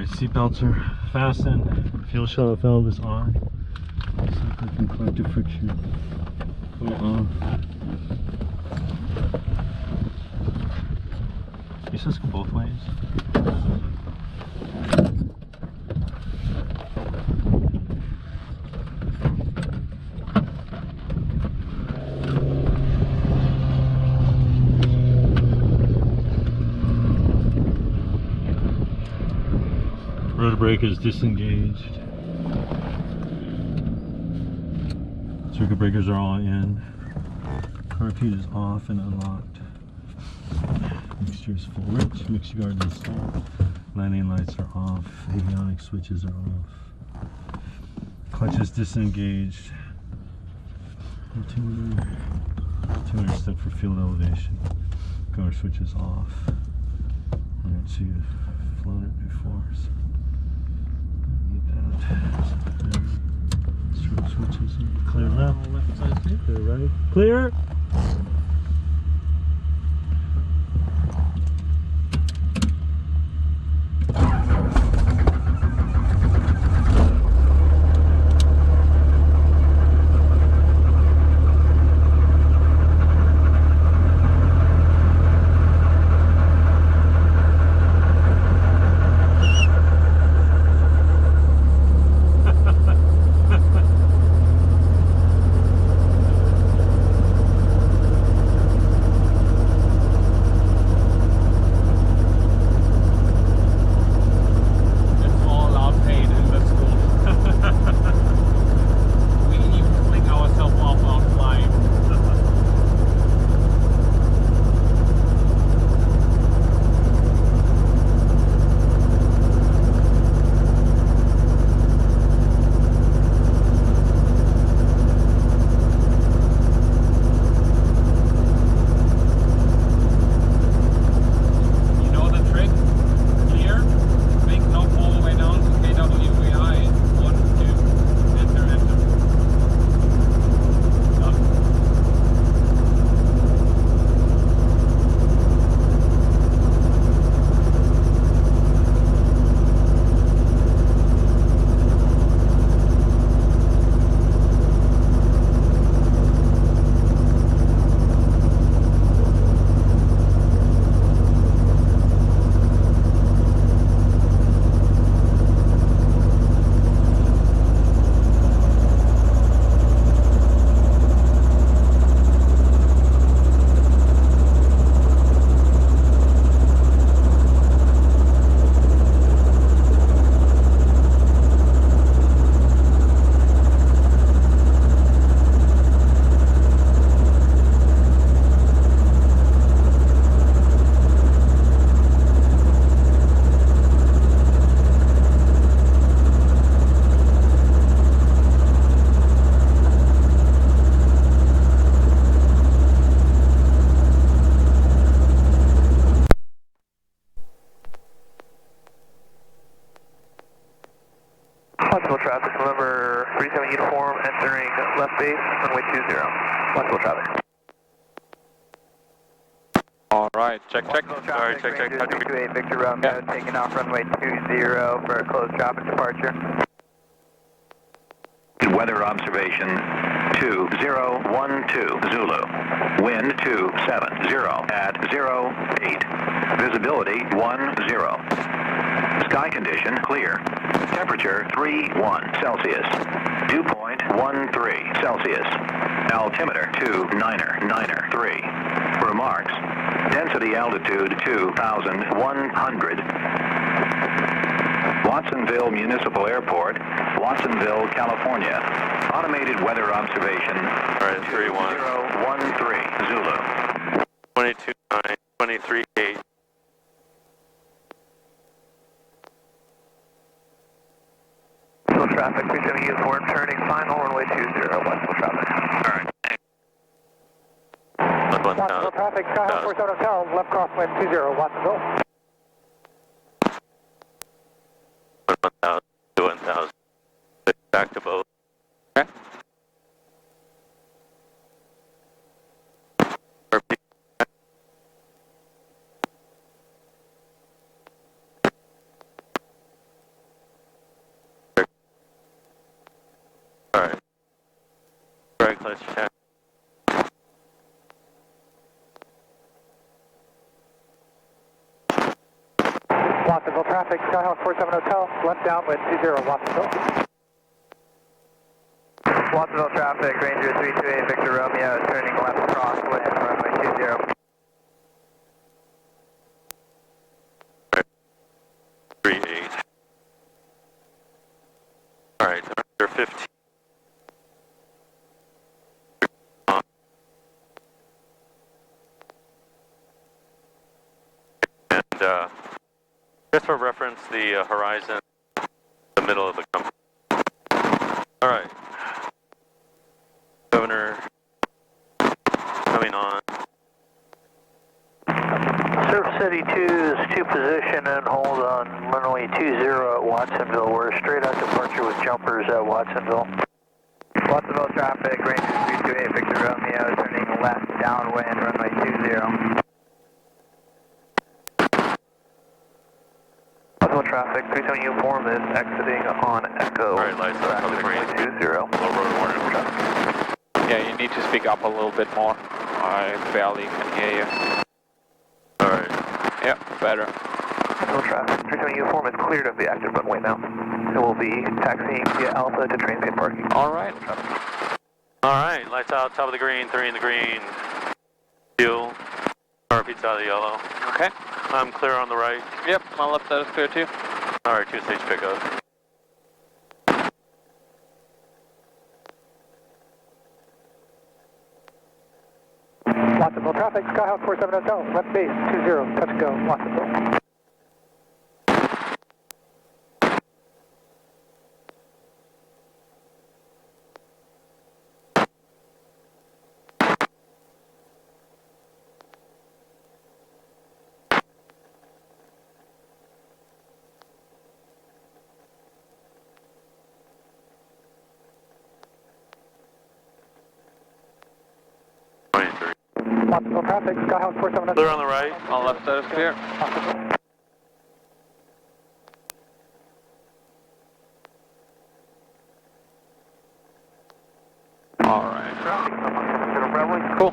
Alright, seatbelts are fastened. Fuel shut-off valve is on. Cyclic and collective friction pull off. These just go both ways. Rotor brake is disengaged. Circuit breakers are all in. Carb heat is off and unlocked. Mixture is full rich. Mixture guard is installed. Landing lights are off. Avionics switches are off. Clutch is disengaged. Altimeter set for field elevation. Guard switch is off. Alright, so you've flown it before. So need that. Strobe switches. Clear left. Left side clear, right? Clear. Watsonville traffic, November 37 uniform, entering left base, runway 20. Watsonville traffic. All right, check. Sorry, check. 328 Victor Romeo, taking off runway 20 for a closed traffic departure. Weather observation 2012 Zulu. Wind 270 at 08. Visibility 10. Sky condition clear. Temperature 31 Celsius. Dew point 13 Celsius. Altimeter 2993. Remarks. Density altitude 2,100. Watsonville Municipal Airport, Watsonville, California. Automated weather observation. All right, 3013 Zulu. 22.9, 23.8. Traffic, 37 uniform, turning final, runway 20, Watsonville traffic. All right. Watsonville traffic, Sky House 47 Hotel, left crosswind 20, Watsonville. 1,000 to 1,000. Back to boat. Okay. let's check. Watsonville traffic, Skyhawk 47 Hotel, left downwind 20 Watsonville. Watsonville traffic, Ranger 328 Victor Romeo, turning left crosswind, runway 20. 38. Alright, under 15. And just for reference, the horizon, the middle of the compass. Alright. Governor, coming on. Surf City 2 is 2 position and hold on runway 20 at Watsonville. We're straight out departure with jumpers at Watsonville. Watsonville traffic, Ranger 328 Victor Romeo, turning left downwind, runway 20. Watsonville traffic, 37 uniform is exiting on Echo. Alright, lights on top of the green. 20. Low road warning. Yeah, you need to speak up a little bit more. I barely can hear you. Alright. Yeah, better. Watsonville traffic, 37 uniform is cleared of the active runway now. It will be taxiing via Alpha to transient parking. Alright. Alright, lights out, top of the green, 3 in the green. Fuel. Car repeats out of the yellow. Okay. I'm clear on the right. Yep, my left side is clear too. Alright, 2-stage pickup. Watsonville traffic, Skyhawk 47 Hotel, left base 20, touch and go, Watsonville. Watsonville traffic, Skyhawk 47 Hotel. Clear on the right. My left side is clear. Watsonville. Alright. Cool.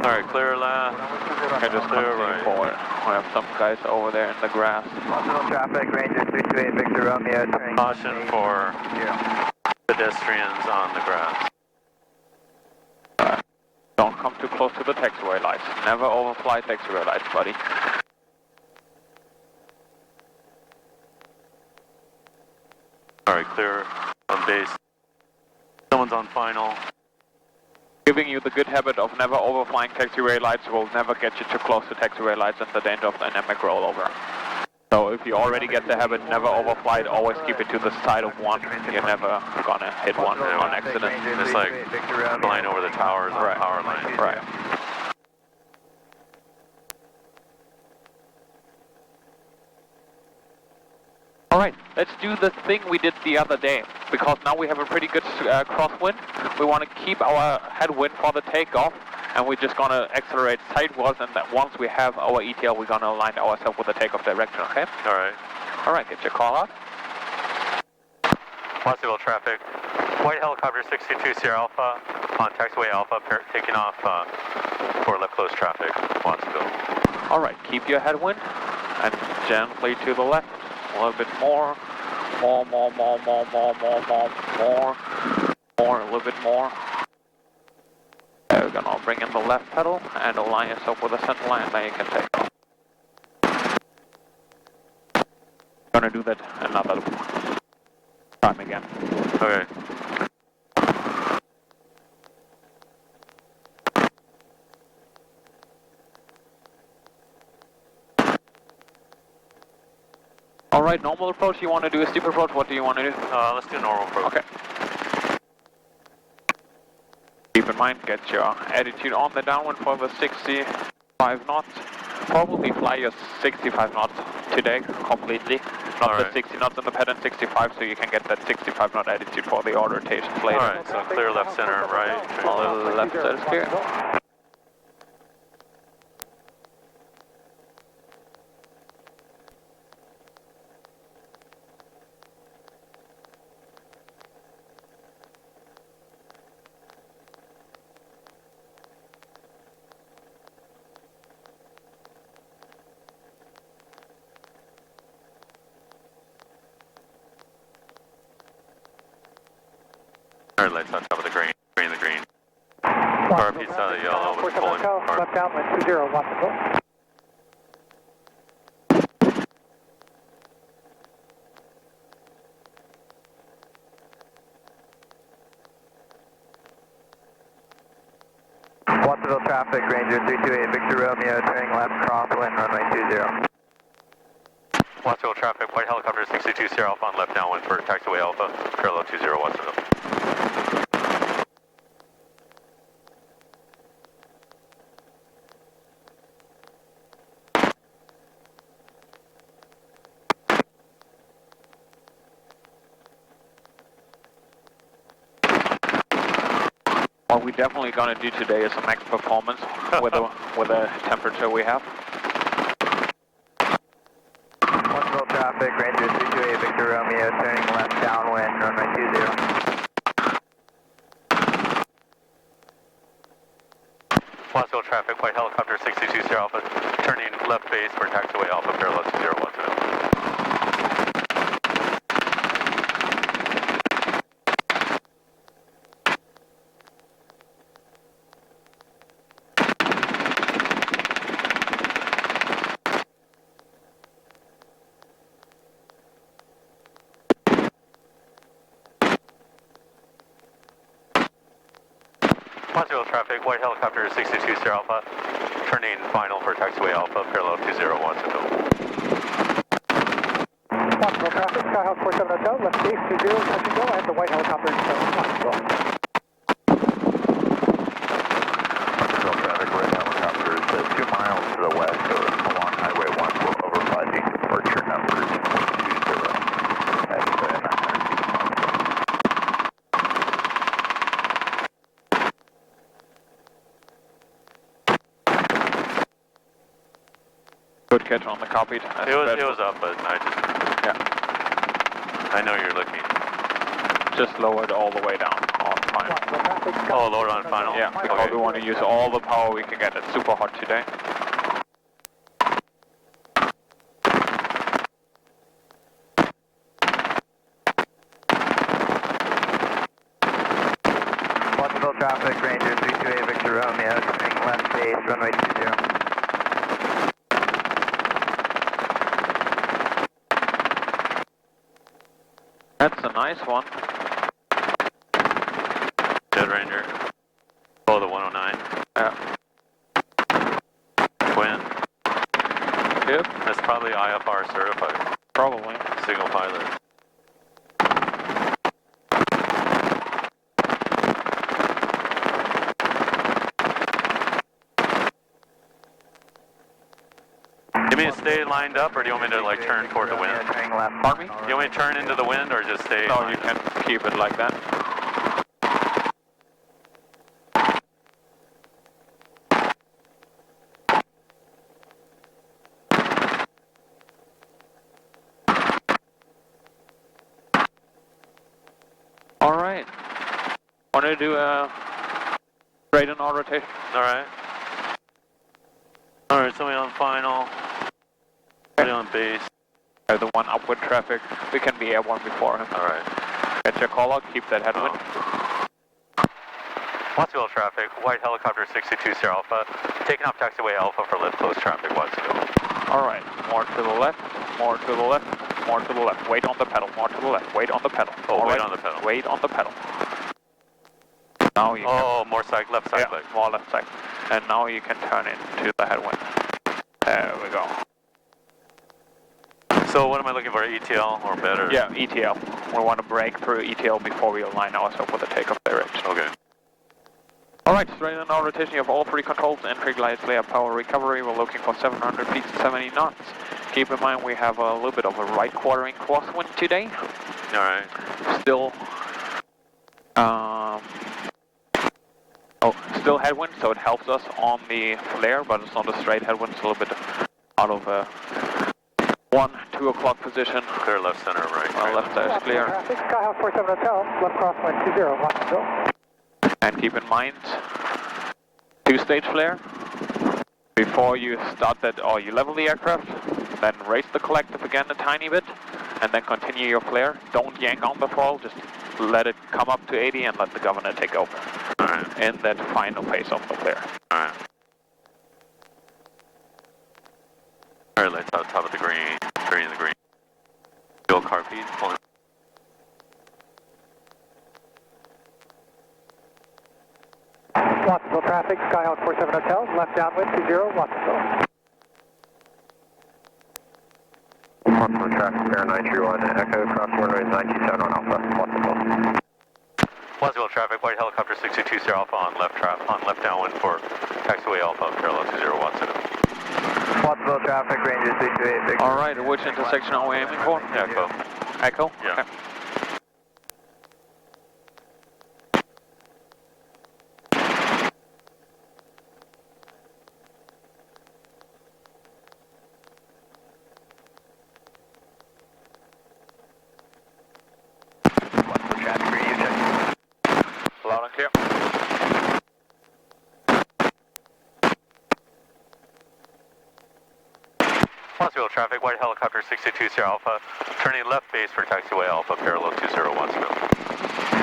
Alright, clear left. I just Clear continue right. forward. We have some guys over there in the grass. Watsonville traffic, Ranger 328 Victor Romeo, turning Caution for pedestrians on the grass. Don't come too close to the taxiway lights. Never overfly taxiway lights, buddy. Alright, clear on base. Someone's on final. Giving you the good habit of never overflying taxiway lights will never get you too close to taxiway lights and the danger of dynamic rollover. So if you already get the habit, never overfly it, always keep it to the side of one. You're never gonna hit one on accident. It's like flying over the towers on the power line. Right. Alright, let's do the thing we did the other day, because now we have a pretty good crosswind. We want to keep our headwind for the takeoff, and we're just going to accelerate sideways, and then once we have our ETL, we're going to align ourselves with the takeoff direction, okay? Alright. Alright, get your call out. Watsonville traffic. White helicopter 622 Sierra Alpha on taxiway Alpha, taking off for left close traffic, Watsonville. Alright, keep your headwind, and gently to the left. A little bit more, a little bit more. There, we're gonna bring in the left pedal and align yourself with the center line, and then you can take off. Gonna do that another time again. Okay. Alright, normal approach, you want to do a steep approach, what do you want to do? Let's do normal approach. Okay. Keep in mind, get your attitude on the downwind for the 65 knots. Probably fly your 65 knots today completely. Not the 60 knots in the pattern 65, so you can get that 65 knot attitude for the autorotations later. Alright, so clear left, center, right. A little left side is clear. lights on top of the green. Green the green. RP side of the yellow with pulling. Left downwind 20, Watsonville. Watsonville traffic, Ranger 328, Victor Romeo, turning left, crosswind, runway 20. Watsonville traffic, white helicopter 62 Sierra Alpha on left downwind for taxiway Alpha, parallel 20 Watsonville. What we're definitely going to do today is a max performance with the temperature we have. Watsonville traffic, Ranger 328, Victor Romeo, turning left, downwind, runway 20. Watsonville traffic, white helicopter 62 Sierra Alpha, turning left base for taxiway Alpha, parallel 20 Watsonville. Watsonville traffic, white helicopter 62 Sierra Alpha, turning final for taxiway Alpha, parallel 20 Watsonville. Watsonville traffic, Skyhawk 47 Hotel, left base 20, touch and go, and the white helicopter in Watsonville. Watsonville traffic, right helicopter is 2 miles to the west along Highway 1. We're overflying departure numbers 20 at 900 feet. Good catch on the copied. It was up, but I just... Yeah. I know you're looking. Just lowered all the way down on final. Watsonville traffic, Oh, lower on final? Yeah, because we want to use all the power we can get. It's super hot today. Watsonville traffic, Ranger 328, Victor Romeo, turning left base, runway 20. That's a nice one. Dead Ranger. Oh, the 109. Yeah. Twin. Yep. That's probably IFR certified. Probably. Signal pilot. You mean to stay lined up, or do you want me to like turn toward the wind? Turning left. Pardon me? You want me to turn into the wind, or just stay? No, you can keep it like that. All right. Want to do a straight and rotation? All right. All right. Somebody on final. Somebody on base. The one upwind traffic. We can be airborne before him. All right. Get your call out. Keep that headwind. Watsonville traffic. White helicopter 62 Sierra Alpha. Taking off taxiway Alpha for lift close traffic. Watsonville. All right. More to the left. More to the left. More to the left. Wait on the pedal. More to the left. Wait on the pedal. Oh, All wait right. on the pedal. Wait on the pedal. Now you Oh, more side, left can, side yeah, leg. more left side. And now you can turn into the headwind. There we go. So what am I looking for? ETL or better? Yeah, ETL. We want to break through ETL before we align ourselves with the takeoff direction. Okay. All right, straight in our rotation, you have all 3 controls, entry, glide, layout, power, recovery. We're looking for 700 feet, 70 knots. Keep in mind we have a little bit of a right quartering crosswind today. All right. Still, still headwind, so it helps us on the flare, but it's not a straight headwind. It's a little bit out of a 1, 2 o'clock position. Clear left, center, right. Left side is clear. Traffic, Skyhawk 47 Hotel, left crosswind 20, Watsonville. And keep in mind, 2-stage flare. Before you start that, or you level the aircraft, then raise the collective again a tiny bit, and then continue your flare. Don't yank on the throttle, just let it come up to 80 and let the governor take over. Alright. In that final pace of the flare. Alright. Alright, lights out top of the green. Green, the green. Fuel car feed, pulling. Watsonville traffic, Skyhawk 47 Hotel, left downwind 20, Watsonville. Watsonville traffic, Air 931, Echo, cross runway 927 on Alpha, Watsonville. Watsonville traffic, white helicopter 622 Sierra Alpha on left downwind for taxiway Alpha, parallel 20 Watsonville. Watsonville traffic, range is 328, Victor. Alright, which intersection are we aiming for? Echo. Echo? Yeah. Okay. Watsonville traffic, radio check. Loud and clear. Watsonville traffic, white helicopter 622 Sierra Alpha, turning left base for taxiway Alpha, parallel 20 Watsonville.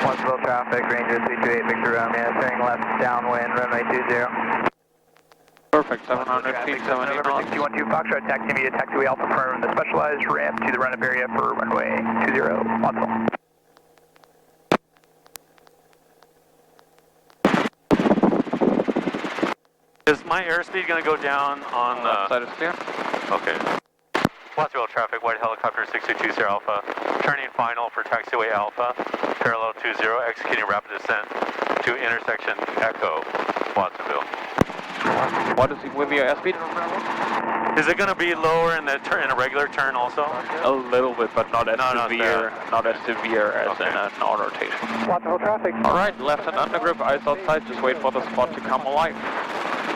Watsonville traffic, range is 328, Victor Romeo, turning left downwind, runway 20. Perfect, 700 feet, 70 knots. 612 Foxtrot, taxi me to taxiway Alpha from the specialized ramp to the run-up area for runway 20, Watsonville. Is my airspeed going to go down on Left the... side is clear. Okay. Watsonville traffic, white helicopter 622 Sierra Alpha, turning final for taxiway Alpha, parallel 20, executing rapid descent to intersection Echo, Watsonville. What is it with your airspeed? Is it going to be lower in the in a regular turn also? A little bit, but not as Not severe. bad. Not as severe as Okay. in an autorotation. Watsonville traffic. Alright, left and undergrip, eyes outside, just wait for the spot to come alive.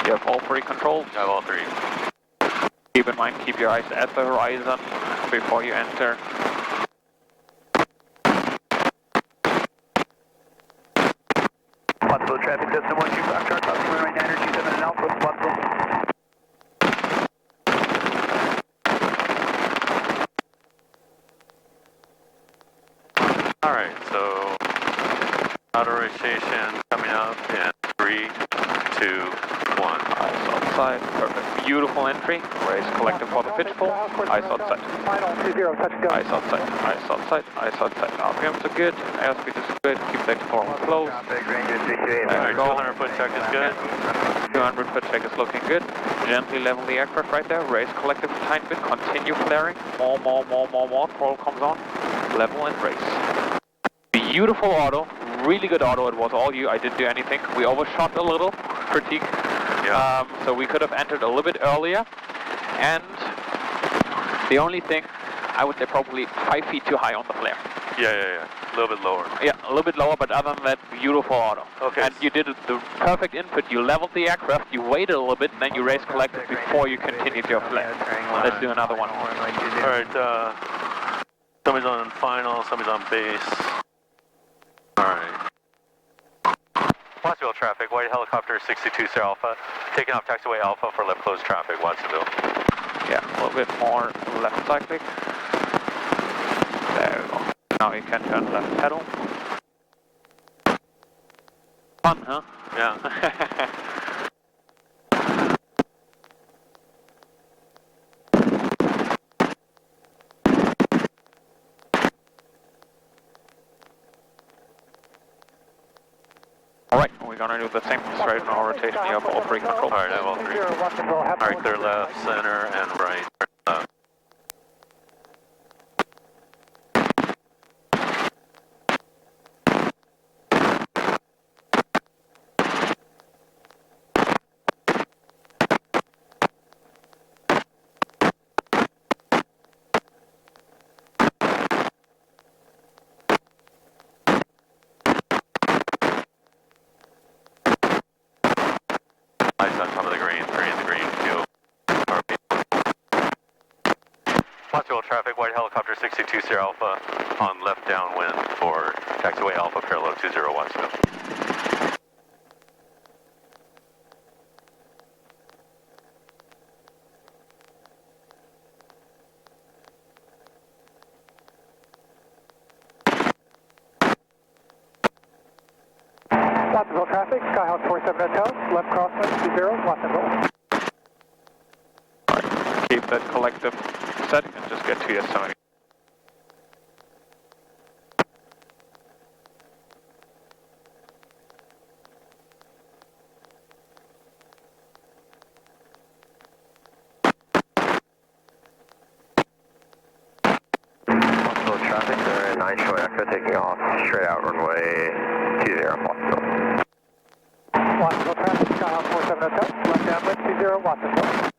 You have all three controls. I have all three. Keep in mind, keep your eyes at the horizon before you enter. Watsonville traffic, Cessna 12 Foxtrot, crossing runway 927 and Alpha, Watsonville. Alright, so Autorotation coming up in 3, 2, 1. Eyes outside, perfect. Beautiful entry. Raise collective for the pitch pull. Eyes outside. Final 20, touch and go. Eyes outside, eyes outside, eyes outside. RPMs are good, airspeed is good, keep that forward close. Traffic, range is 328, There Alright, we go. 200 foot check is good. 200 foot check is looking good. Gently level the aircraft right there. Raise collective a tiny bit. Continue flaring. More. Throttle comes on. Level and race. Beautiful auto. Really good auto. It was all you. I didn't do anything. We overshot a little. Critique. Yeah. So we could have entered a little bit earlier. And the only thing, I would say probably 5 feet too high on the flare. Yeah. A little bit lower. Yeah, a little bit lower, but other than that, beautiful auto. Okay. And you did the perfect input. You leveled the aircraft, you waited a little bit, and then you raised collective before you continued your flare. Let's do another one. Alright, somebody's on final, somebody's on base. Alright. Watsonville traffic, white helicopter 62 Sierra Alpha, taking off taxiway Alpha for left closed traffic, Watsonville. Yeah, a little bit more left side click. There we go. Now you can turn left pedal. Fun, huh? Yeah. Alright, we're gonna do the same straight in our rotation. You have all three controls. Alright, I have all three. Alright, clear left, center, and right. Left. Lights on top of the green, 3 in the green, fuel. RPM. Watsonville traffic, white helicopter 62 Sierra Alpha on left downwind for taxiway Alpha, parallel 20 Watsonville. Watsonville traffic, Skyhawk 47 Hotel, left crosswind 20, Watsonville. Keep that collective setting and just get to Yosemite. Watsonville traffic, they're in 9 short echo taking off straight out runway 20, Watsonville. Watsonville traffic, Skyhawk 47 Hotel, left downwind 20, Watsonville.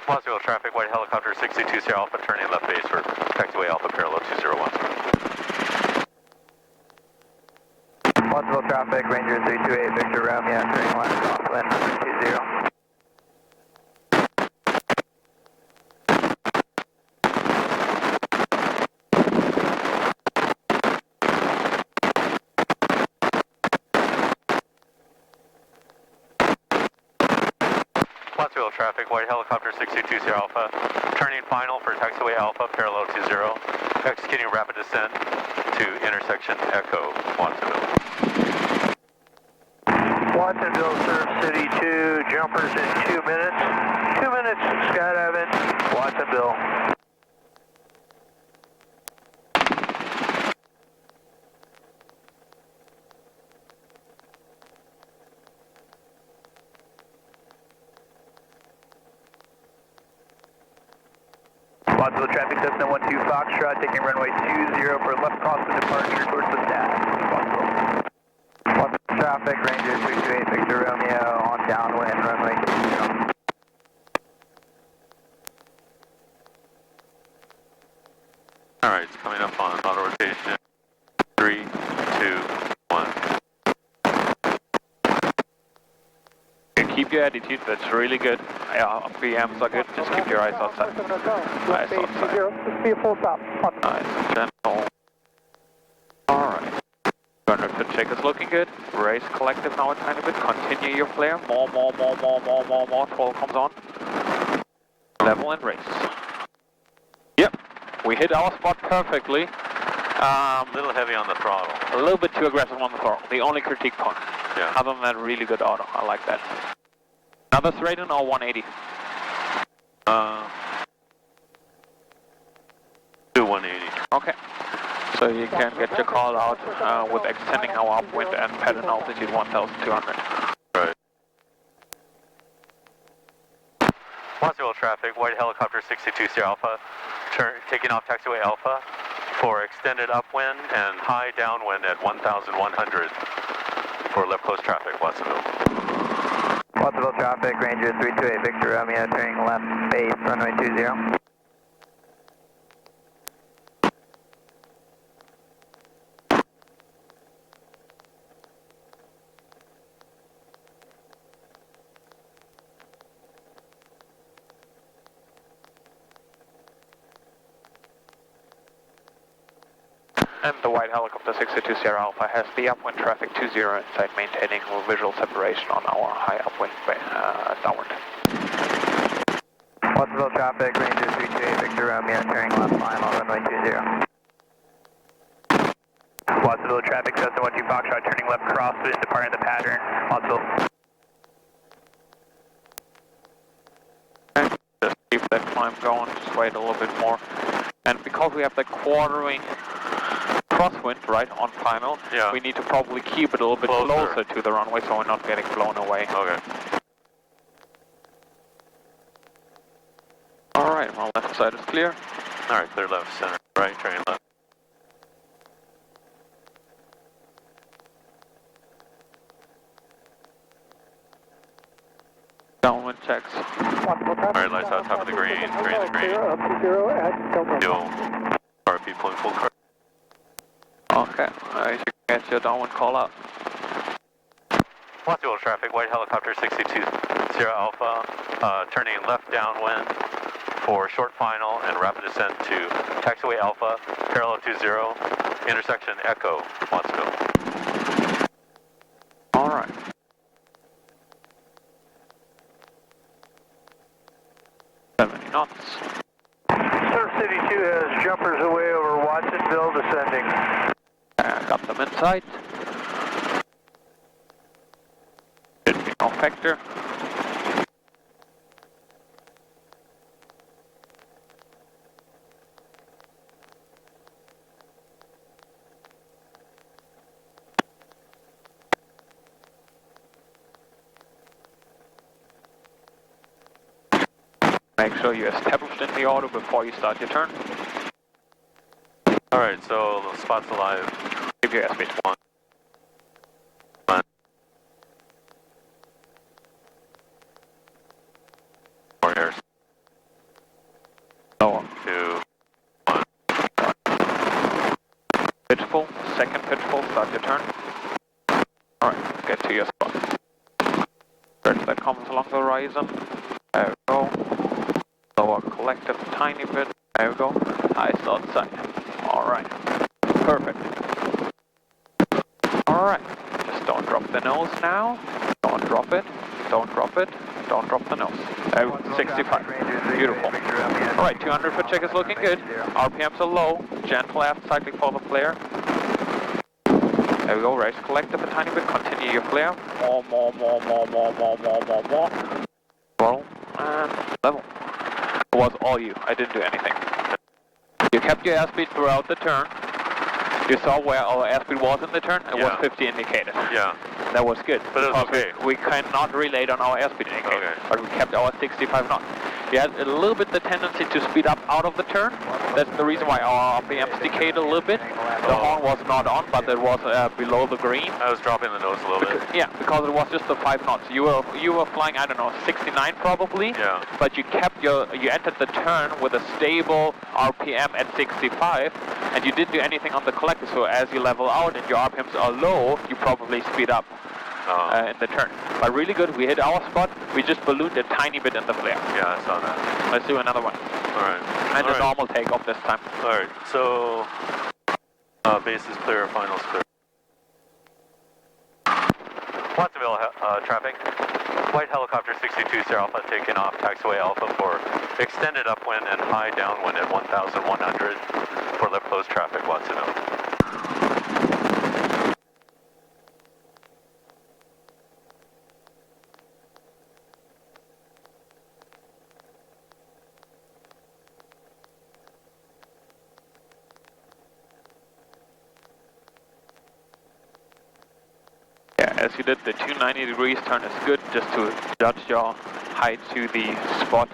Watsonville traffic, white helicopter 62 Sierra Alpha, turning left base for taxiway Alpha parallel 201. Watsonville traffic, Ranger 328, Victor Romeo, turning left crosswind 20. Watsonville traffic, white helicopter 62 Sierra Alpha, turning final for taxiway Alpha parallel 20, executing rapid descent to intersection Echo, Watsonville. Watsonville, Surf City 2, jumpers in 2 minutes. 2 minutes, skydiving, Watsonville. Watsonville traffic, Cessna 12 Foxtrot, taking runway 20 for left crosswind departure towards the stack. Watsonville. Watsonville traffic, Ranger 328, Victor Romeo, on downwind, runway 20. Alright, it's coming up on Autorotation. 3, 2, 1. Keep your attitude, that's really good. Yeah, RPMs are good, just keep your eyes outside. Eyes outside. This be a full stop. Nice and gentle. Alright. Burner fit check is looking good. Raise collective now a tiny bit. Continue your flare. More. 12 comes on. Level and race. Yep. We hit our spot perfectly. A little heavy on the throttle. A little bit too aggressive on the throttle. The only critique point. Yeah. Other than that, really good auto. I like that. Another straight in or 180? Do 180. Okay. So you can get your call out with extending our upwind and pattern altitude 1,200. Right. Watsonville traffic, white helicopter 62 Sierra Alpha, taking off taxiway Alpha for extended upwind and high downwind at 1,100 for left close traffic, Watsonville. Watsonville traffic, Ranger 328, Victor Romeo, turning left base, runway 20. And the white helicopter 62 Sierra Alpha has the upwind traffic 20 inside, maintaining visual separation on our high upwind downward. Watsonville traffic, Ranger 328, Victor Romeo, turning left final, runway 20. Watsonville traffic, Cessna 12 Foxtrot, turning left crosswind, departing the pattern, Watsonville. And just keep that climb going, just wait a little bit more. And because we have the quartering crosswind right on final, yeah, we need to probably keep it a little bit closer to the runway so we're not getting blown away. Okay. Alright, well, left side is clear. Alright, clear left, center, right, train left. Downwind checks. Alright, lights out, top of the green, green the green. Dual. RP pulling full car. Okay, you should get your downwind call out. Watsonville traffic, white helicopter 62 Sierra Alpha, turning left downwind for short final and rapid descent to taxiway Alpha, parallel 20, intersection Echo, Watsonville. Alright. Knots. Surf City 2 has jumpers away over Watsonville descending. Got them in sight. Inspector. Make sure you're established in the auto before you start your turn. Alright, so the spot's alive. Give your airspeed. 1. 1. 4 airs. Lower. 2. 1. Pitch pull, second pitch pull, start your turn. Alright, get to your spot. Bridge that comes along the horizon. There we go. Lower collective a tiny bit. There we go. Eyes outside. Alright. Perfect. Alright. Just don't drop the nose now. Don't drop it. Don't drop it. Don't drop the nose. 65. Beautiful. Alright, 200 foot check is looking good. RPMs are low. Gentle aft cycling for the flare. There we go. Raise collective a tiny bit. Continue your flare. More. Roll. And level. It was all you. I didn't do anything. You kept your airspeed throughout the turn. You saw where our airspeed was in the turn. It was 50 indicated. Yeah. That was good. But it was okay. We cannot relate on our airspeed indicator. Okay. But we kept our 65 knots. You had a little bit the tendency to speed up out of the turn. That's the reason why our RPMs decayed a little bit. The horn was not on, but it was below the green. I was dropping the nose a little bit. Yeah, because it was just the 5 knots. You were flying, I don't know, 69 probably. Yeah. But you entered the turn with a stable RPM at 65, and you didn't do anything on the collector. So as you level out and your RPMs are low, you probably speed up in the turn. But really good. We hit our spot. We just ballooned a tiny bit in the flare. Yeah, I saw that. Let's do another one. Alright. And a normal takeoff this time. Alright, so base is clear, finals clear. Watsonville traffic. White helicopter 62 Sierra Alpha taking off taxiway Alpha for extended upwind and high downwind at 1,100 for left closed traffic, Watsonville. As you did, the 290 degrees turn is good just to judge your height to the spot.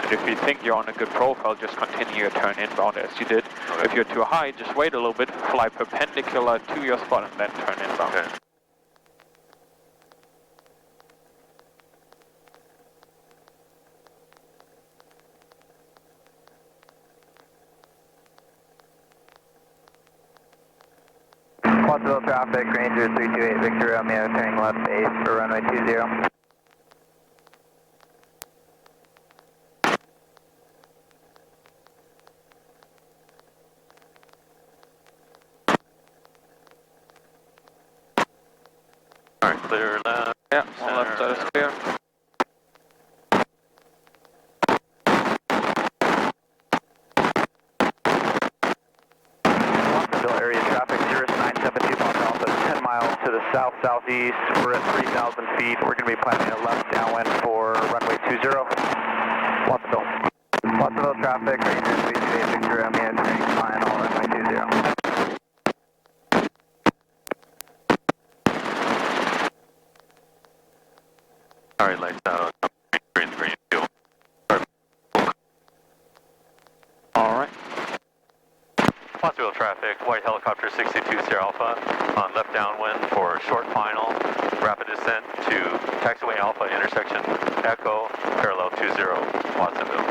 And if you think you're on a good profile, just continue your turn inbound as you did. Okay. If you're too high, just wait a little bit, fly perpendicular to your spot and then turn inbound. Okay. Watsonville traffic, Ranger 328 Victor Romeo, turning left base for runway 20. Alright, clear left. Yeah, one left side is clear. Watsonville area traffic, Cirrus 972 Papa Alpha, 10 miles to the south-southeast. We're at 3,000 feet. We're going to be planning a left downwind for runway 20. Watsonville. Watsonville traffic, Ranger 328 Victor Romeo, turning final, runway 20. Alright, lights out. Green fuel. Alright. Watsonville traffic, white helicopter 62 Sierra Alpha on left downwind for short final, rapid descent to taxiway Alpha intersection Echo, parallel 20, Watsonville.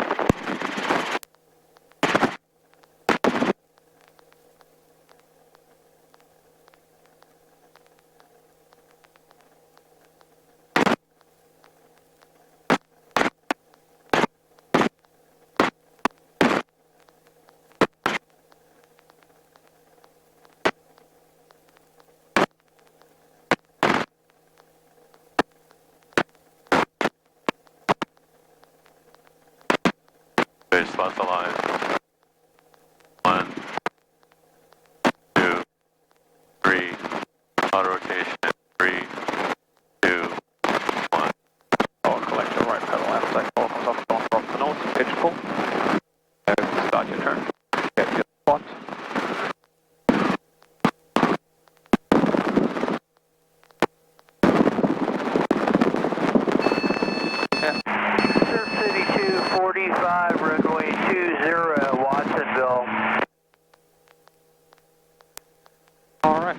Base slots alive. 1, 2, 3. Autorotation. 3, 2, 1. beautiful. Start your turn. Get your spot. Surf City 245, runway 20, Watsonville. All right.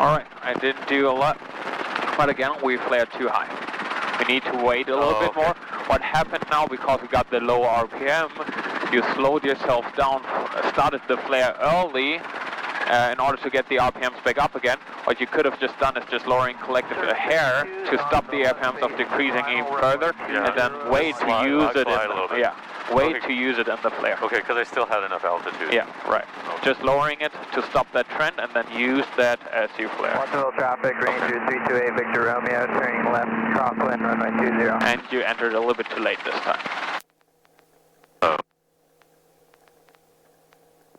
Alright, I didn't do a lot, but again, we flared too high. We need to wait a little bit more. What happened now, because we got the low RPM, you slowed yourself down, started the flare early in order to get the RPMs back up again. What you could have just done is just lowering collective a hair to stop the RPMs of decreasing even further, and then wait to use it to use it in the flare. Okay, because I still had enough altitude. Yeah, right. Just lowering it to stop that trend, and then use that as you flare. Watsonville traffic, Ranger 328, Victor Romeo, turning left, crosswind, runway 20. And you entered a little bit too late this time.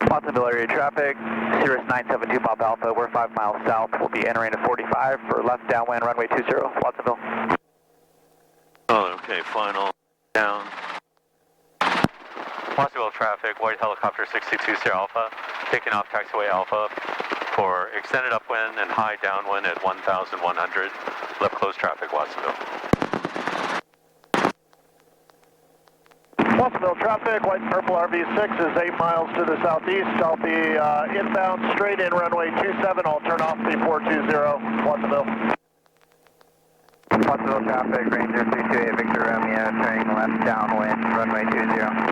Watsonville area traffic, Cirrus 972 Pop Alpha, we're 5 miles south. We'll be entering at 45 for left downwind, runway 20, Watsonville. Oh, okay, final down. Watsonville traffic, white helicopter 62 Sierra Alpha, taking off taxiway Alpha for extended upwind and high downwind at 1,100. Left close traffic, Watsonville. Watsonville traffic, white and purple RV6 is 8 miles to the southeast. I'll be inbound straight in runway 27. I'll turn off before 20, Watsonville. Watsonville traffic, Ranger 328, Victor Romeo, turning left downwind, runway 20.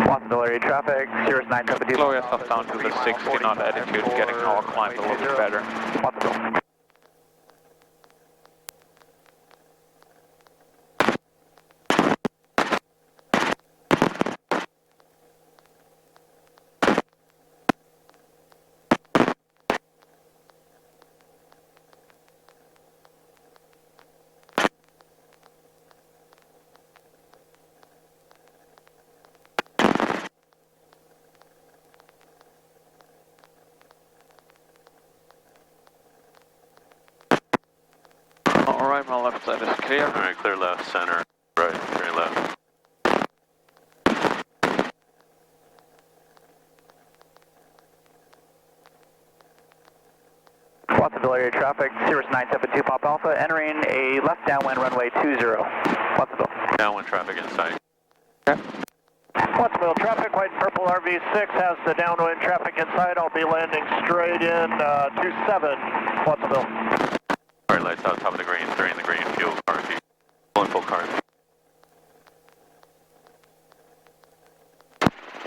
Watsonville area traffic, Cirrus 972. Slow yourself down to the 60 knot attitude, getting our climb a little bit better. Watsonville. Alright, my left side is clear. Alright, clear left, center, right, very left. Watsonville area traffic, Cirrus 972 Pop Alpha, entering a left downwind runway 20. Watsonville. Downwind traffic in sight. Watsonville traffic, white and purple RV6 has the downwind traffic inside. I'll be landing straight in 27, Watsonville. Alright, lights out, top of the green, 3 in the green, fuel car seat. Pulling full car seat.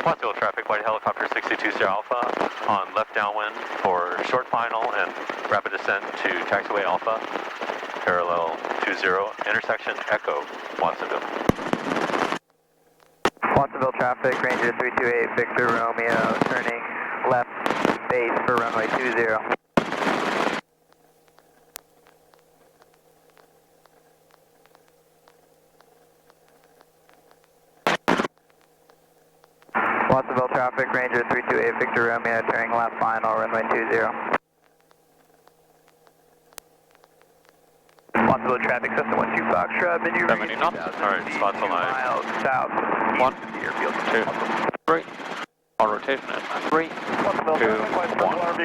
Watsonville traffic, white helicopter 62 Sierra Alpha on left downwind for short final and rapid descent to taxiway Alpha, parallel 20, intersection Echo, Watsonville. Watsonville traffic, Ranger 328, Victor Romeo, turning left base for runway 20. Watsonville traffic, Ranger 328, Victor Romeo, turning left final, runway 20. Watsonville traffic, system 12 Foxtrot, venue 70 knots. Alright, spots aligned. miles south. 1, 2, 3. Autorotation at 3, 2, 1.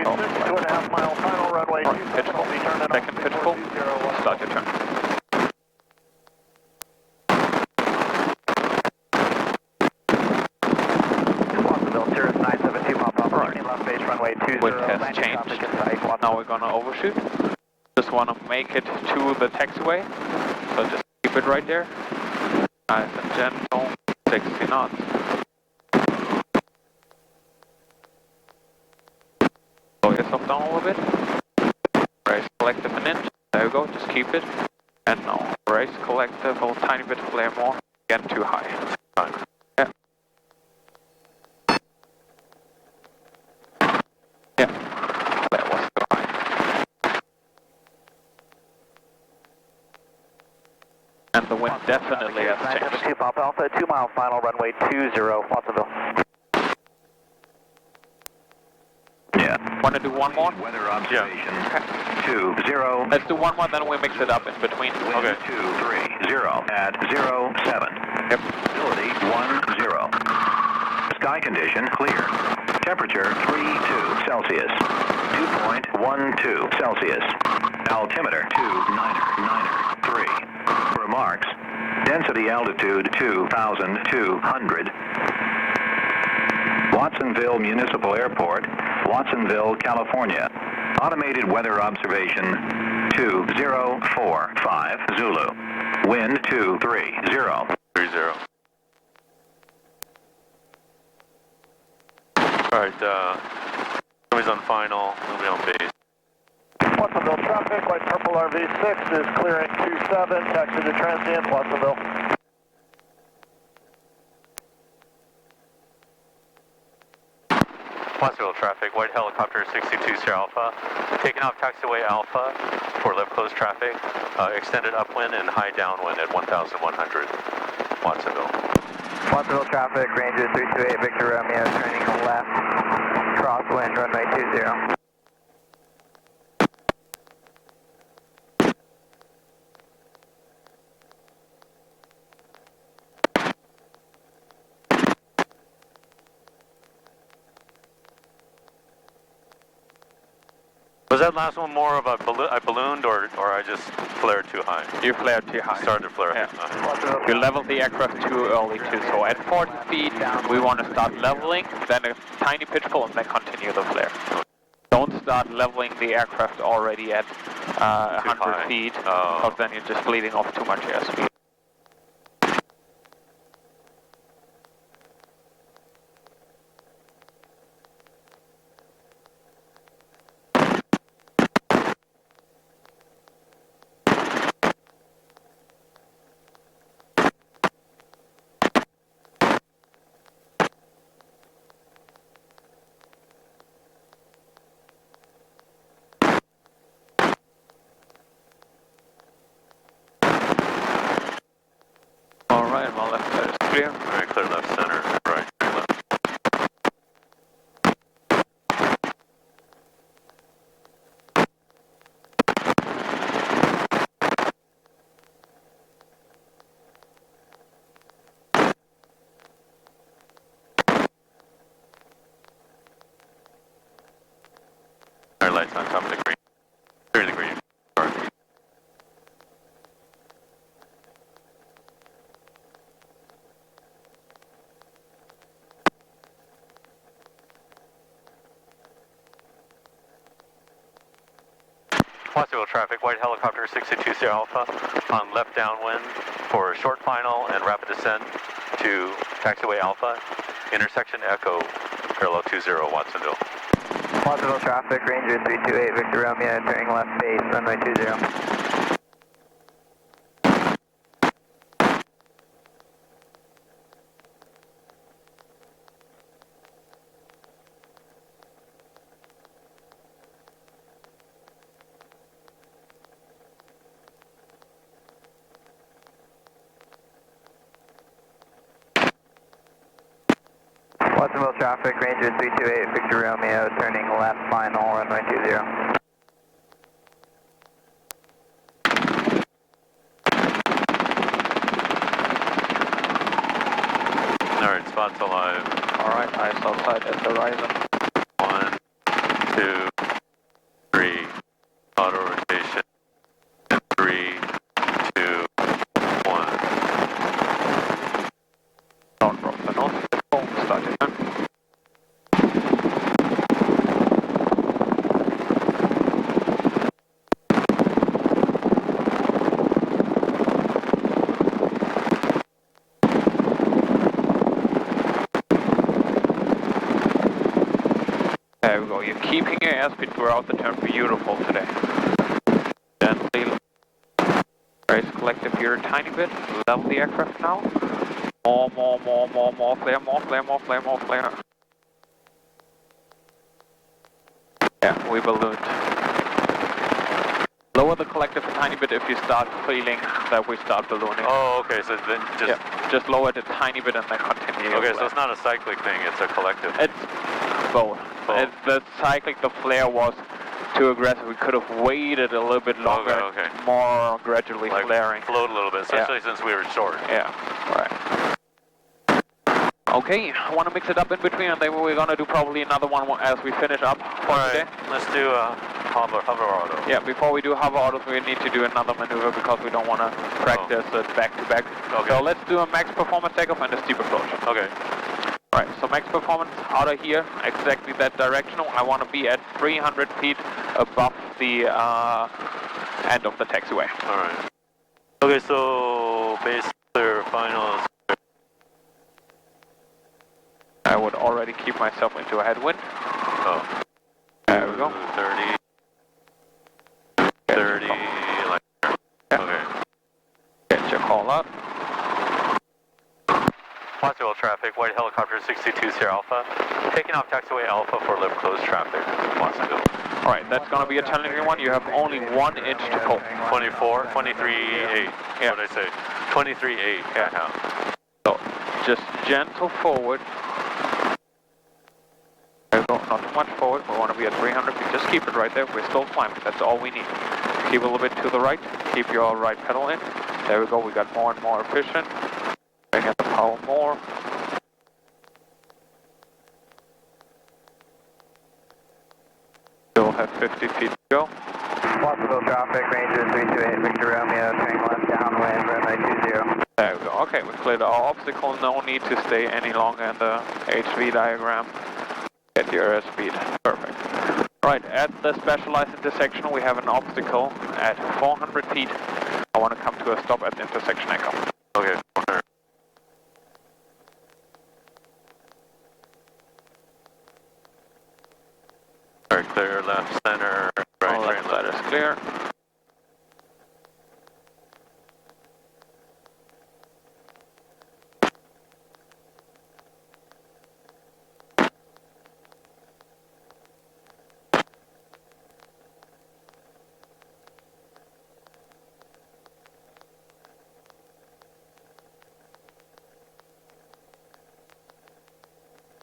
Oh, 2.5 mile final runway 27. Pitch full. I'll be turning off Second pitch full. Start your turn. Watsonville, Cirrus 972 Pop Alpha, turning left base runway 20. Wind has changed. Now we're gonna overshoot. Just wanna make it to the taxiway. So just keep it right there. Nice and gentle. 60 knots. Slow yourself down a little bit. Raise collective an inch. There we go, just keep it. And now, raise collective a tiny bit flare more. Again, too high. Yeah. Yeah. That was too high. And the wind definitely has changed. 2 Pop Alpha, 2 mile final, runway 20, Watsonville. Yeah. Want to do one more? Weather observation. Okay. 20. Let's do one more, then we mix it up in between. Wind 230 at 07. Yep. Visibility 10. Sky condition clear. Temperature 32 Celsius. 2.12 Celsius. Altimeter 299.3. Remarks. Density altitude 2,200. Watsonville Municipal Airport, Watsonville, California. Automated weather observation 2045 Zulu. Wind 230. 30. Alright, nobody's on final, nobody on base. Watsonville traffic, light purple RV6 is clearing 27, taxi to transient, Watsonville. Watsonville traffic, white helicopter 62 Sierra Alpha, taking off taxiway Alpha for left closed traffic, extended upwind and high downwind at 1,100, Watsonville. Watsonville traffic, Ranger 328, Victor Romeo, turning left, crosswind, runway 20. Was that last one more of a I ballooned or I just flared too high? You flared too high. Started to flare. Yeah. High. You leveled the aircraft too early too, so at 40 feet we want to start leveling, then a tiny pitch pull and then continue the flare. Don't start leveling the aircraft already at 100 feet, because then you're just bleeding off too much airspeed. Alright, well left side is clear. Alright, clear left center, right, left. Our lights on top of the green. Clear the green. Alright. Watsonville traffic, white helicopter 62 Sierra Alpha on left downwind for short final and rapid descent to taxiway Alpha, intersection Echo, parallel 20 Watsonville. Watsonville traffic, Ranger 328, Victor Romeo, turning left base, runway 20. Watsonville traffic, Ranger 328, Victor Romeo, turning left final, runway 20. Alright, spots alive. Alright, eyes outside at the horizon. 1, 2, 3, auto rotation. 3, 2, 1. Don't drop the nose. Boom, start it again. There we go, you're keeping your airspeed throughout the turn, beautiful today. Gently raise collective here a tiny bit, level the aircraft now. More flare, more flare, more flare, more flare. Yeah, we ballooned. Lower lower the collective a tiny bit if you start feeling that we start ballooning. Oh, okay, so then Just lower it a tiny bit and then continue. Okay, so it's not a cyclic thing, it's a collective. It's both. The cyclic, the flare was too aggressive. We could have waited a little bit longer, okay. more gradually Like flaring. float a little bit, especially since we were short. Yeah, right. Okay, I want to mix it up in between, and then we're going to do probably another one as we finish up for today. Let's do hover auto. Yeah, before we do hover autos, we need to do another maneuver because we don't want to practice it back to back. Okay. So let's do a max performance takeoff and a steep approach. Okay. Right, so max performance out of here, exactly that directional. I want to be at 300 feet above the end of the taxiway. Alright. Okay, so base clear, final. I would already keep myself into a headwind. Oh. There we go. 30, like, okay. Get your call up. Watsonville traffic, white helicopter 62 Sierra Alpha. Taking off taxiway Alpha for lift closed traffic, Watsonville. Alright, that's going to be a challenging one. You have only 1 inch to pull. 24, 23.8. Yeah. What did I say? 23.8. Yeah. So, just gentle forward. There we go, not too much forward. We want to be at 300 feet. Just keep it right there. We're still climbing. That's all we need. Keep a little bit to the right. Keep your right pedal in. There we go. We got more and more efficient. Bring up the power more. Still have 50 feet to go. Watsonville traffic, Ranger 328, Victor Romeo, turning left downwind, runway 20. There we go. Okay, we cleared our obstacle. No need to stay any longer in the HV diagram. Get your airspeed. Perfect. Right, at the specialized intersection, we have an obstacle at 400 feet. I want to come to a stop at the intersection echo. Okay. Alright, clear left, center, right, All left side is clear.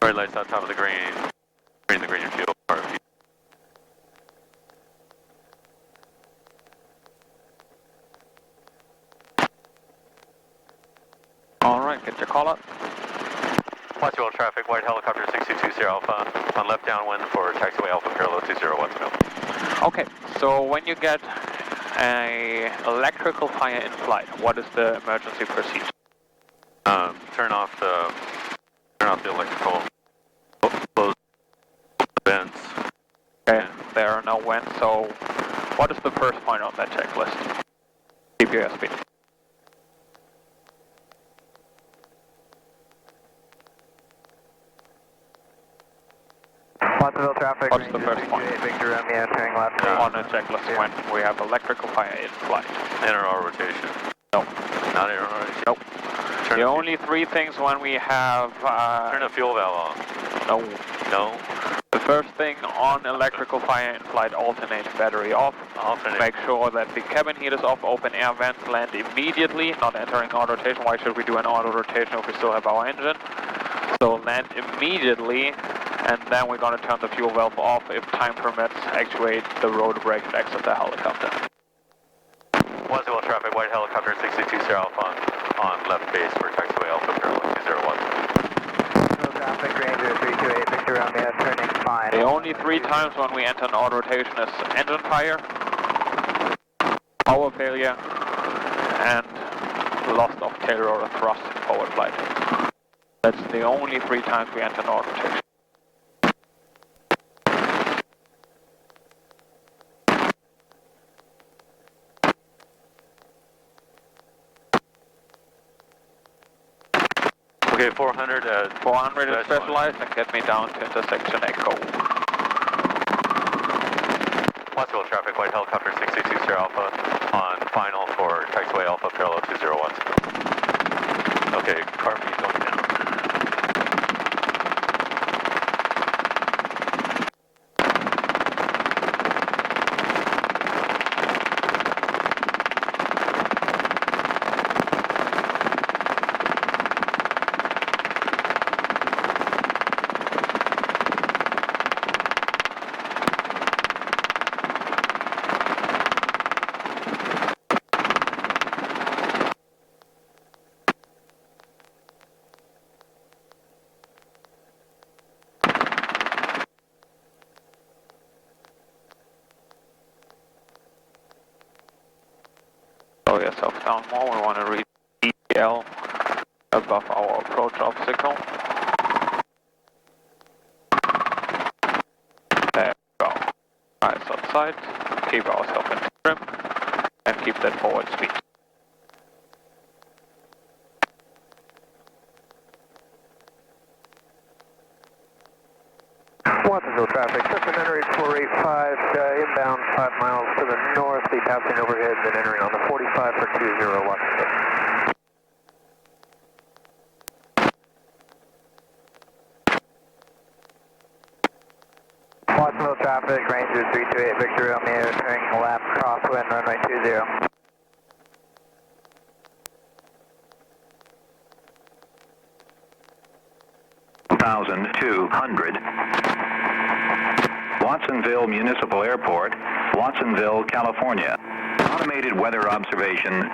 Red lights on top of the green. Green the green and fuel. RP. Alright, get your call up. Watsonville traffic, white helicopter 62 Sierra Alpha. On left downwind for taxiway Alpha parallel 20 Watsonville. Okay, so when you get a electrical fire in flight, what is the emergency procedure? Turn off the electrical. Close the vents. Okay, there are no vents, so what is the first point on that checklist? Keep your airspeed. Watsonville traffic, What's the Ranger first point? 328, Victor Romeo, turning left. On a checklist when we have electrical fire in flight. Enter rotation. No. Not enter rotation. Nope. Turn The only 3 things when we have... turn the fuel valve on. No. No. The first thing on electrical fire in flight, alternate battery off. Alternate. Make sure that the cabin heat is off, open air vents, land immediately, not entering auto rotation. Why should we do an auto rotation if we still have our engine? So land immediately, and then we're going to turn the fuel valve off. If time permits, actuate the rotor brake and exit the helicopter. Watsonville traffic, white helicopter 62 Sierra Alpha on left base for taxiway Alpha parallel 201. Watsonville traffic, Ranger 328, Victor Romeo, turning fine. The only 3 times when we enter an auto rotation is engine fire, power failure, and loss of tail rotor thrust in forward flight. That's the only 3 times we enter an auto rotation. Okay, 400 at 400 is specialized and get me down to intersection echo. Watsonville traffic, white helicopter 62 Sierra Alpha on final for taxiway Alpha parallel 201. Okay, car feed going down. ourselves down more. We want to reach DL above our approach obstacle. There we go. Eyes outside, keep ourselves in trim, and keep that forward speed. Watsonville traffic, supplementary 485, inbound 5 miles to the north, be passing overhead, then entering on the 45 for 20 Watsonville. Watsonville traffic, Ranger 328 Victor Romeo, turning left crosswind, runway 20. 1,200. Watsonville Municipal Airport, Watsonville, California. Automated weather observation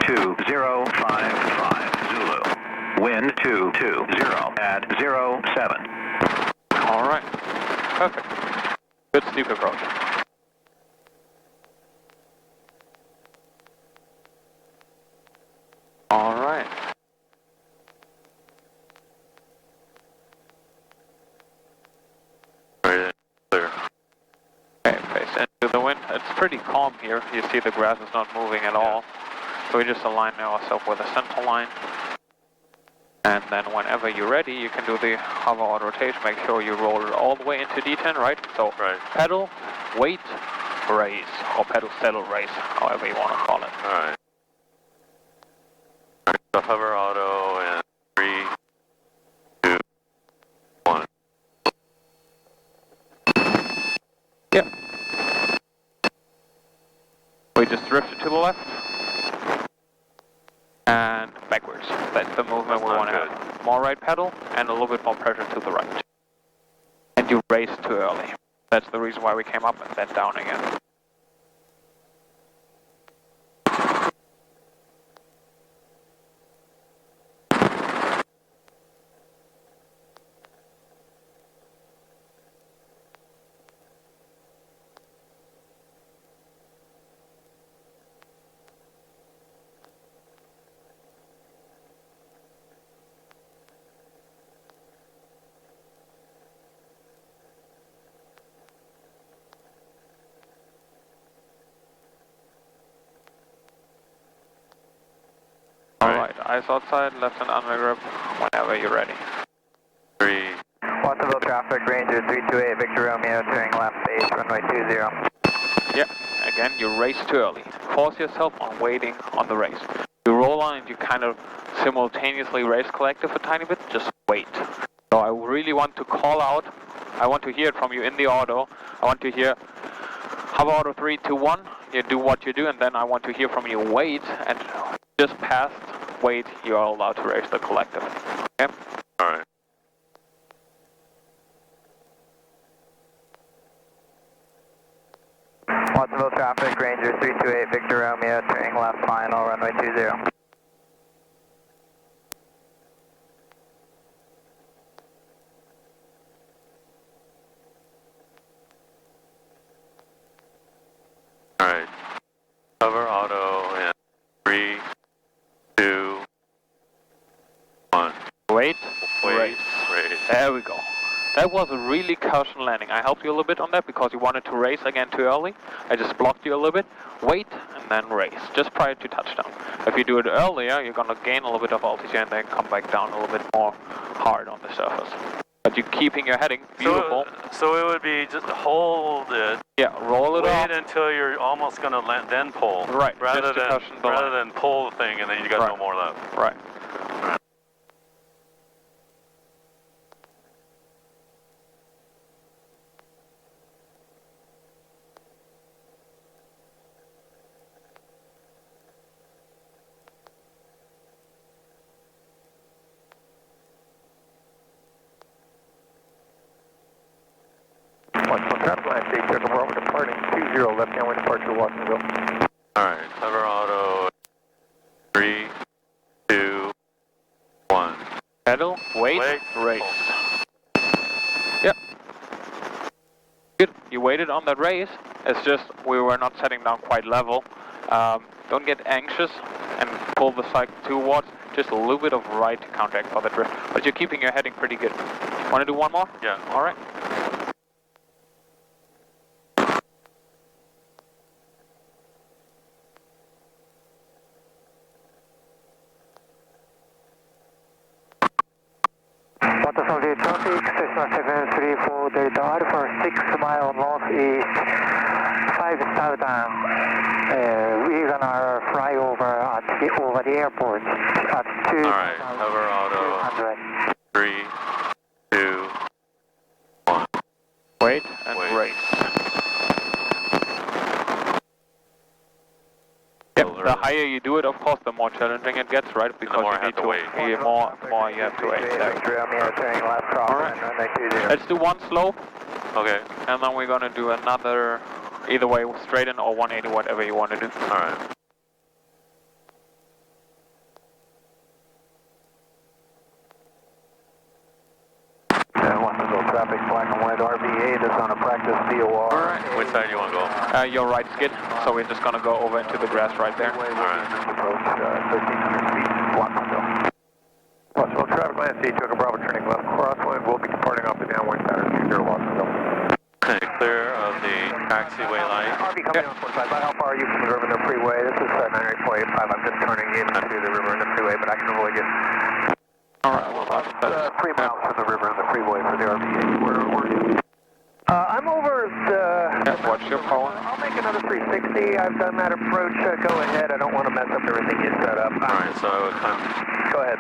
2055 Zulu. Wind 220 at 07. All right, perfect. Good steep approach. All right. Clear. Okay, face into the wind. It's pretty calm here. You see the grass is not moving at all. So we just align ourselves with a center line. And then whenever you're ready, you can do the hover auto rotation. Make sure you roll it all the way into D10, right? So pedal, wait, raise, or pedal, settle, raise, however you want to call it. All right. So hover auto and 3, 2, 1. Yep. We just drifted to the left. And backwards. That's the movement we want to have. More right pedal and a little bit more pressure to the right. And you race too early. That's the reason why we came up and then down again. Alright, eyes outside, left and under grip, whenever you're ready. 3. Watsonville traffic, Ranger 328 Victor Romeo, turning left base, runway 20. Yep, again, you race too early. Force yourself on waiting on the race. You roll on and you kind of simultaneously race collective a tiny bit, just wait. So I really want to call out, I want to hear it from you in the auto. I want to hear hover auto 3, 2, 1, you do what you do, and then I want to hear from you wait, and just past wait, you are allowed to race the collective. Okay? Alright. Watsonville traffic, Ranger 328 Victor Romeo, turning left final, runway 20. Alright. Hover auto in 3, 2, 1. Wait, Race. There we go. That was a really caution landing. I helped you a little bit on that because you wanted to race again too early. I just blocked you a little bit. Wait and then race, just prior to touchdown. If you do it earlier, you're going to gain a little bit of altitude and then come back down a little bit more hard on the surface. But you're keeping your heading beautiful. So it would be just hold it. Yeah, roll it off. Wait until you're almost going to land, then pull. Right, Rather just than pull the thing and then you got no more left. Right. Watsonville traffic, line state, check over, departing 20, left downwind departure, Watsonville. Alright, hover auto 3, 2, 1. Pedal, wait, race. Yep. Good. You waited on that race. It's just we were not setting down quite level. Don't get anxious and pull the cycle towards. Just a little bit of right to counteract for the drift. But you're keeping your heading pretty good. Want to do one more? Yeah. All right. Watsonville traffic, Cessna 734 Delta Alpha, 6 mile northeast, 5 southbound. We're gonna fly over the airport at 2. Alright, cover auto. 3, 2, 1. Wait and race. Yep, the higher you do it, of course, the more challenging it gets, right? Because more you I have need to wait. more you have to wait. Alright, let's do one slope, Okay. and then we're gonna do another, either way, straight in or 180, whatever you want to do. Alright. Watsonville traffic, black and white RV8 is on a practice VOR. Alright. Which side do you want to go? Your right skid, so we're just gonna go over into the grass right there. Alright. Approach 1,300 feet, Watsonville. Watsonville traffic, land C, Toka Bravo, turning left crosswind. We'll be departing off the downwind pattern 20 Watsonville. Okay, clear of the taxiway light. RV coming on 45. About how far are you from the river and the freeway? This is 98.85. I'm just turning into the river and the freeway, but I can avoid you. Alright, well that's 3 miles from the river and the freeway for the RV8. Where are you? I'm over the... Yeah, what's your power? I'll make another 360. I've done that approach. Go ahead. I don't want to mess up everything you set up. Alright, so come Go ahead.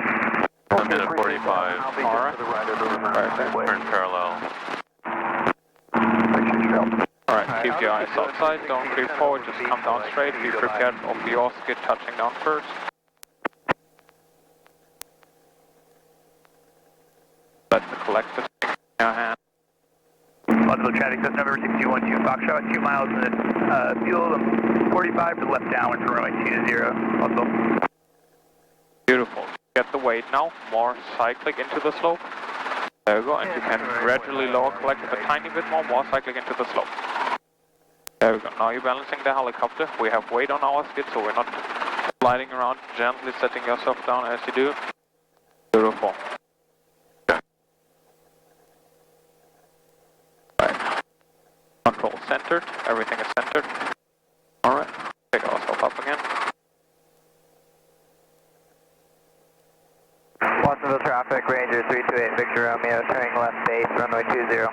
a minute 45. I'll be just to the right of the river and the freeway. Turn parallel. Appreciate your help. Alright, keep your eyes outside, don't creep forward, just come down straight, be prepared of your skid touching down first. Let the collector take your hand. Watsonville traffic, that's number 6212, Foxtrot, 2 miles in fuel, 45 to the left downwind for runway 20, Watsonville. Beautiful. Get the weight now, more cyclic into the slope. There we go, and you can gradually lower collective a tiny bit more cyclic into the slope. There we go, now you're balancing the helicopter. We have weight on our skid, so we're not sliding around, gently setting yourself down as you do. Beautiful. Right. Control centered, everything is centered. Alright, pick ourselves up again. Watsonville traffic, Ranger 328, Victor Romeo, turning left base, runway 20.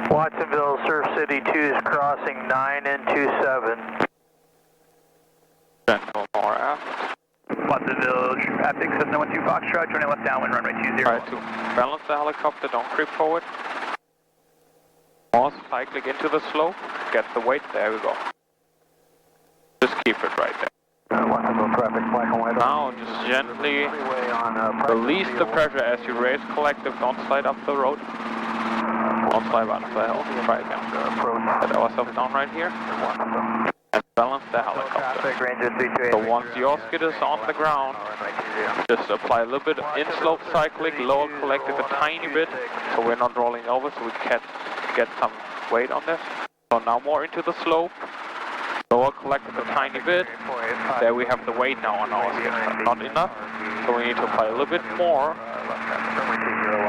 Watsonville, Surf City 2 is crossing 9 and 27. Gentle more aft. Watsonville traffic, Cessna 12 Foxtrot, turning left downwind, runway 20. Try to balance the helicopter, don't creep forward. More cyclic into the slope, get the weight, there we go. Just keep it right there. Watsonville traffic, black and white. Now just gently release the pressure as you raise collective, don't slide up the road. Don't slide up the hill, try again. Set ourselves down right here. And balance the helicopter. So once your skid is on the ground, just apply a little bit in slope cyclic, lower collective a tiny bit, so we're not rolling over, so we can get some weight on this. So now more into the slope, lower collective a tiny bit. There we have the weight now on our skid. Not enough, so we need to apply a little bit more.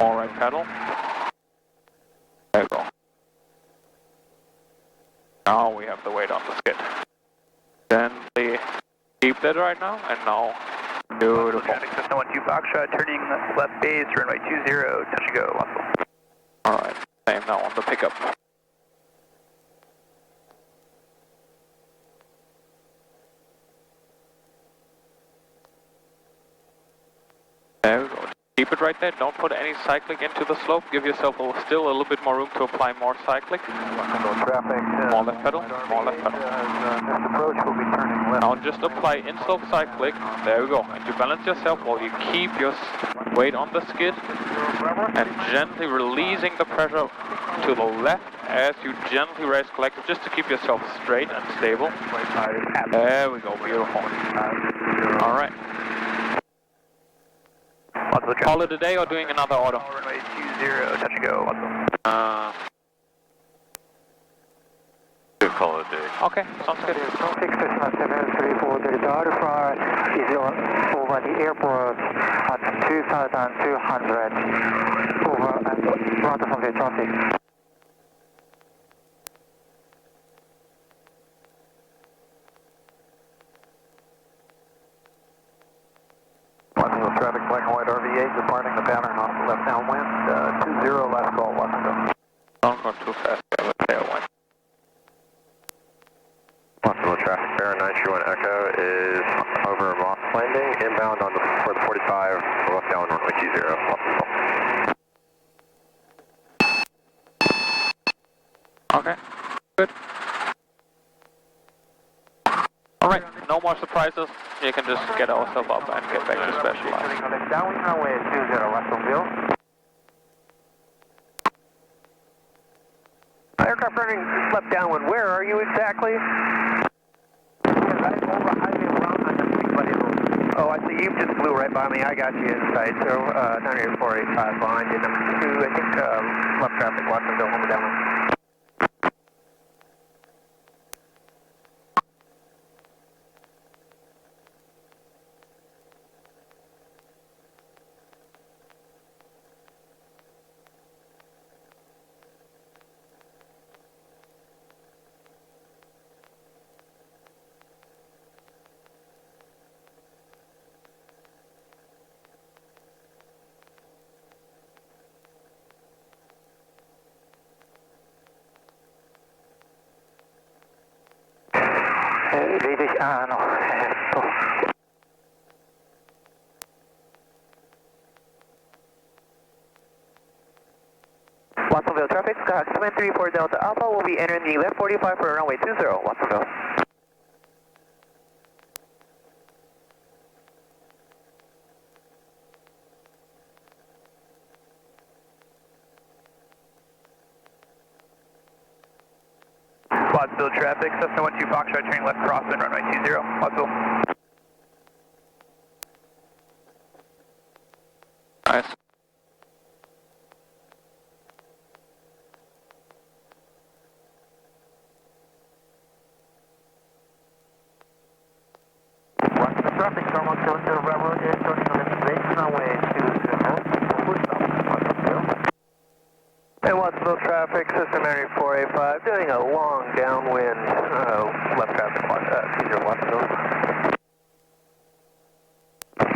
More right pedal. There we go. Now we have the weight on the skid. Gently keep that right now, and now, beautiful. Traffic, Cessna 12 Foxtrot, turning left base, runway 20, touch and go, Watsonville. Alright, same now on the pickup. There we go. Keep it right there. Don't put any cyclic into the slope. Give yourself still a little bit more room to apply more cyclic. Traffic. More left pedal. More left pedal. This approach will be turning left. Now just apply in-slope cyclic. There we go. And you balance yourself while you keep your weight on the skid. And gently releasing the pressure to the left as you gently raise collective, just to keep yourself straight and stable. There we go. Beautiful. Alright. Call it a day or doing another auto? Runway 20, touch and go, Watsonville. call it a day. Okay, sounds good. Traffic Cessna 734 Delta Alpha is over the airport at 2,200 over Watsonville traffic. Watsonville traffic, black and white RV8 departing the pattern off the left downwind, 20 last call, Watsonville. Don't go too fast, we have a tailwind. Watsonville traffic, Bear 931 Echo is over Moss Landing, inbound on for the 45, left down runway 20, Watsonville. Okay, good. Alright, no more surprises. You can just get ourselves up and get back to specialized. Downwind runway 20, Watsonville. Aircraft running left downwind, where are you exactly? Right over highway 1 on the 6 Oh, I see, you just flew right by me, I got you inside, so 98485 on engine number 2, I think left traffic, Watsonville, home downwind. Watsonville traffic, Skyhawk 734 Delta Alpha will be entering the left 45 for runway 20, Watsonville. Watsonville traffic, Cessna 12 Foxtrot turning left crosswind, runway 20, Watsonville. Nice. Watsonville traffic, Thermal Cylinder Railroad is turning on the base, runway 20, And Watsonville traffic, system entering 485, doing a long downwind, left traffic, 20 Watsonville.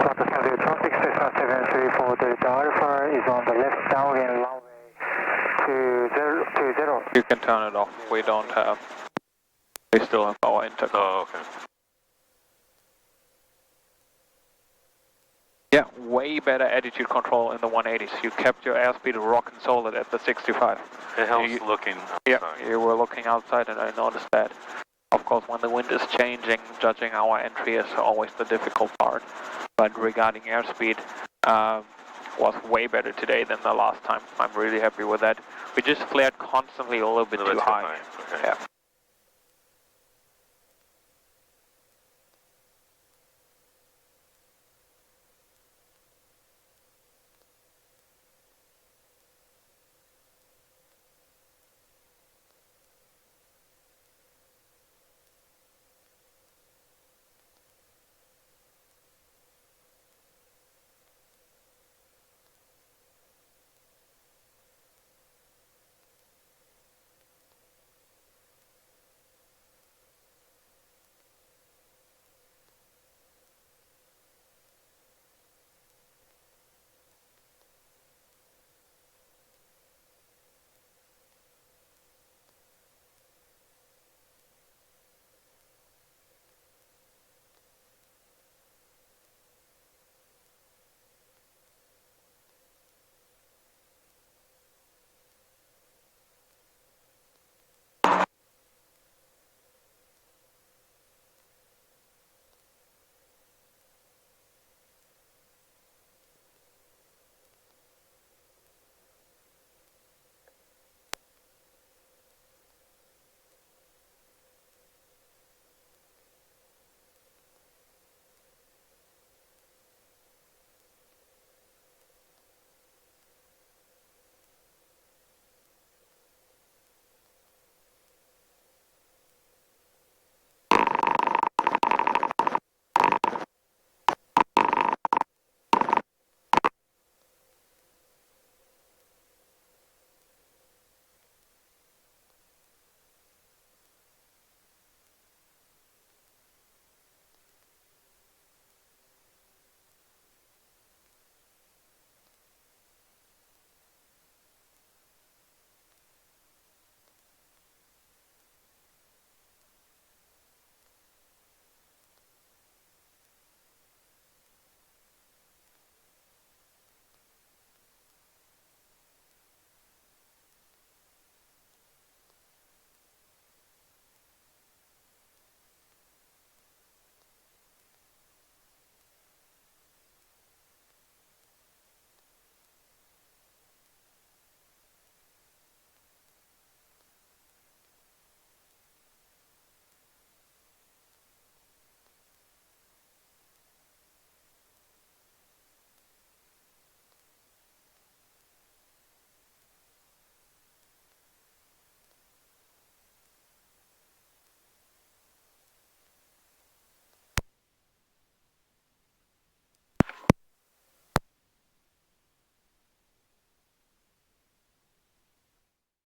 Watsonville traffic, Cessna 734 Delta Alpha is on the left downwind runway 20. You can turn it off. We don't have. We still have our intercom. Oh, okay. Yeah, way better attitude control in the 180s. You kept your airspeed rock and solid at the 65. It helps looking outside. Yeah, you were looking outside and I noticed that. Of course, when the wind is changing, judging our entry is always the difficult part. But regarding airspeed, was way better today than the last time. I'm really happy with that. We just flared constantly a little bit too high. Okay. Yeah.